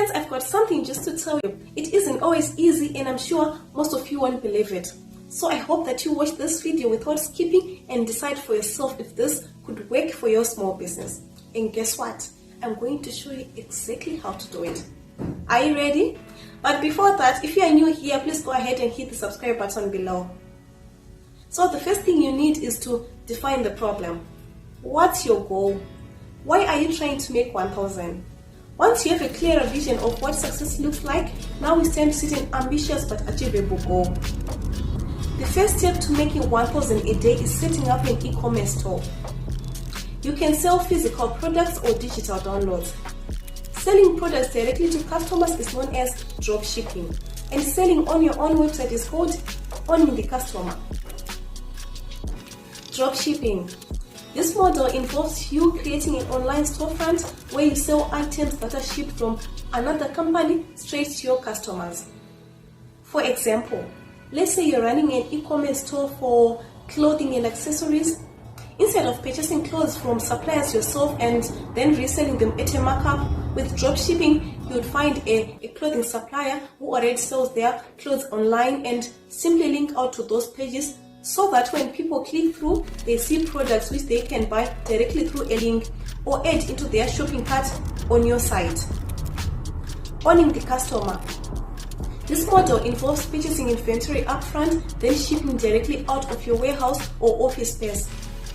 Friends, I've got something just to tell you. It isn't always easy, and I'm sure most of you won't believe it. So I hope that you watch this video without skipping and decide for yourself if this could work for your small business. And guess what? I'm going to show you exactly how to do it. Are you ready? But before that, if you are new here, please go ahead and hit the subscribe button below. So the first thing you need is to define the problem. What's your goal? Why are you trying to make 1,000? Once you have a clearer vision of what success looks like, now it's time to set an ambitious but achievable goal. The first step to making 1,000 a day is setting up an e-commerce store. You can sell physical products or digital downloads. Selling products directly to customers is known as drop shipping, and selling on your own website is called owning the customer. Drop shipping. This model involves you creating an online storefront where you sell items that are shipped from another company straight to your customers. For example, let's say you're running an e-commerce store for clothing and accessories. Instead of purchasing clothes from suppliers yourself and then reselling them at a markup, with dropshipping, you would find a clothing supplier who already sells their clothes online and simply link out to those pages so that when people click through, they see products which they can buy directly through a link or add into their shopping cart on your site. Owning the customer. This model involves purchasing inventory upfront, then shipping directly out of your warehouse or office space.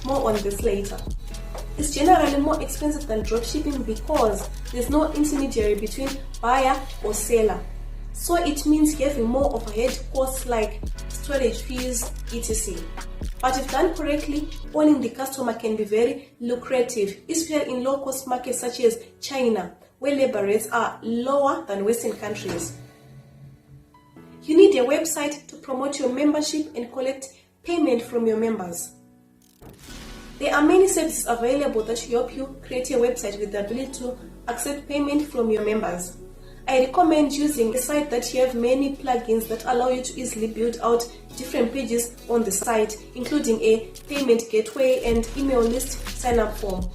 More on this later. It's generally more expensive than dropshipping because there's no intermediary between buyer or seller. So it means having more overhead costs like storage fees, etc. But if done correctly, owning the customer can be very lucrative, especially in low-cost markets such as China, where labor rates are lower than Western countries. You need a website to promote your membership and collect payment from your members. There are many services available that help you create a website with the ability to accept payment from your members. I recommend using a site that have many plugins that allow you to easily build out different pages on the site, including a payment gateway and email list sign-up form.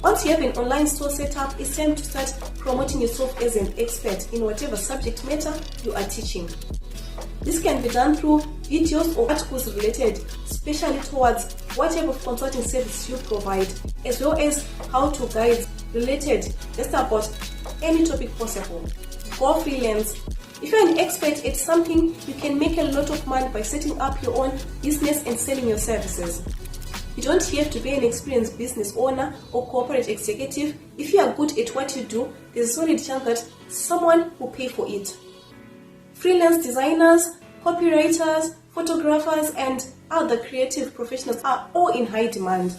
Once you have an online store set up, it's time to start promoting yourself as an expert in whatever subject matter you are teaching. This can be done through videos or articles related, especially towards what type of consulting service you provide, as well as how-to guides related just about any topic possible. Go freelance. If you're an expert at something, you can make a lot of money by setting up your own business and selling your services. You don't have to be an experienced business owner or corporate executive. If you are good at what you do, there's a solid chance that someone will pay for it. Freelance designers, copywriters, photographers, and other creative professionals are all in high demand.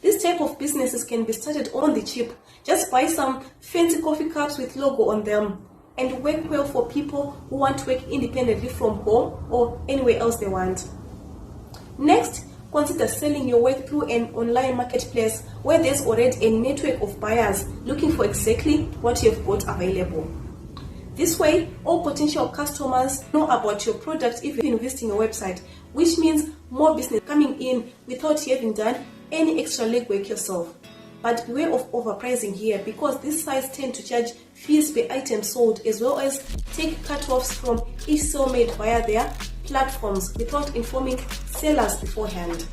This type of businesses can be started on the cheap. Just buy some fancy coffee cups with logo on them and work well for people who want to work independently from home or anywhere else they want. Next, consider selling your work through an online marketplace where there's already a network of buyers looking for exactly what you've got available. This way, all potential customers know about your product if you invest in your website, which means more business coming in without you having done any extra legwork yourself. But beware of overpricing here because these sites tend to charge fees per item sold as well as take cut-offs from each sale made via their platforms without informing sellers beforehand.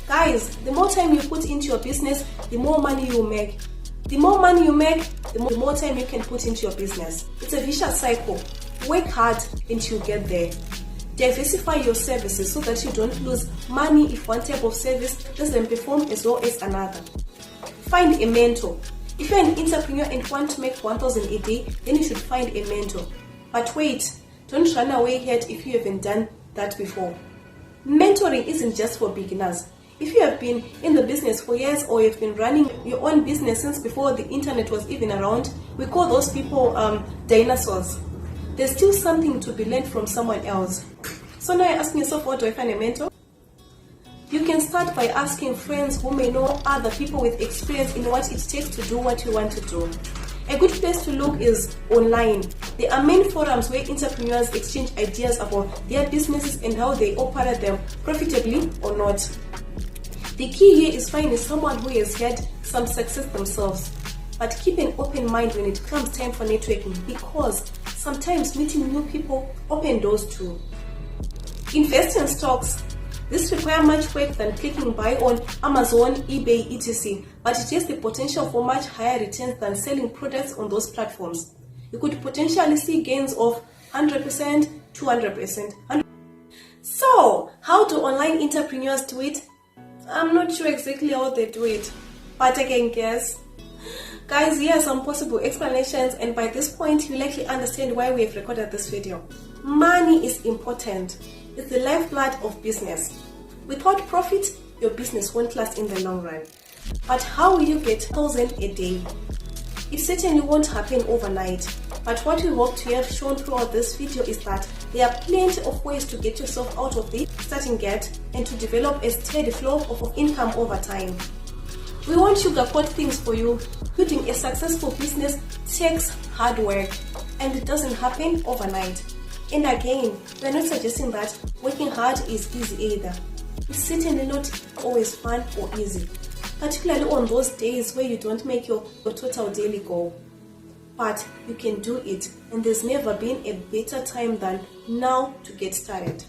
Guys, the more time you put into your business, the more money you make. The more money you make, the more time you can put into your business. It's a vicious cycle. Work hard until you get there. Diversify your services so that you don't lose money if one type of service doesn't perform as well as another. Find a mentor. If you're an entrepreneur and want to make 1,000 a day, then you should find a mentor. But wait, don't run away yet if you haven't done that before. Mentoring isn't just for beginners. If you have been in the business for years or you've been running your own business since before the internet was even around, we call those people dinosaurs. There's still something to be learned from someone else. So now you're asking yourself, what do I find a mentor? You can start by asking friends who may know other people with experience in what it takes to do what you want to do. A good place to look is online. There are many forums where entrepreneurs exchange ideas about their businesses and how they operate them profitably or not. The key here is finding someone who has had some success themselves. but keep an open mind when it comes time for networking, because sometimes meeting new people open doors too. Invest in stocks. This requires much work than clicking buy on Amazon, eBay, etc. But it has the potential for much higher returns than selling products on those platforms. You could potentially see gains of 100%, 200%. So, how do online entrepreneurs do it? I'm not sure exactly how they do it, but I can guess. Guys, here are some possible explanations, and by this point you likely understand why we have recorded this video. Money is important. It's the lifeblood of business. Without profit, your business won't last in the long run. But how will you get 1,000 a day? It certainly won't happen overnight. But what we hope to have shown throughout this video is that there are plenty of ways to get yourself out of the starting gate and to develop a steady flow of income over time. We won't sugarcoat things for you. Building a successful business takes hard work, and it doesn't happen overnight. And again, we're not suggesting that working hard is easy either. It's certainly not always fun or easy, particularly on those days where you don't make your total daily goal. But you can do it, and there's never been a better time than now to get started.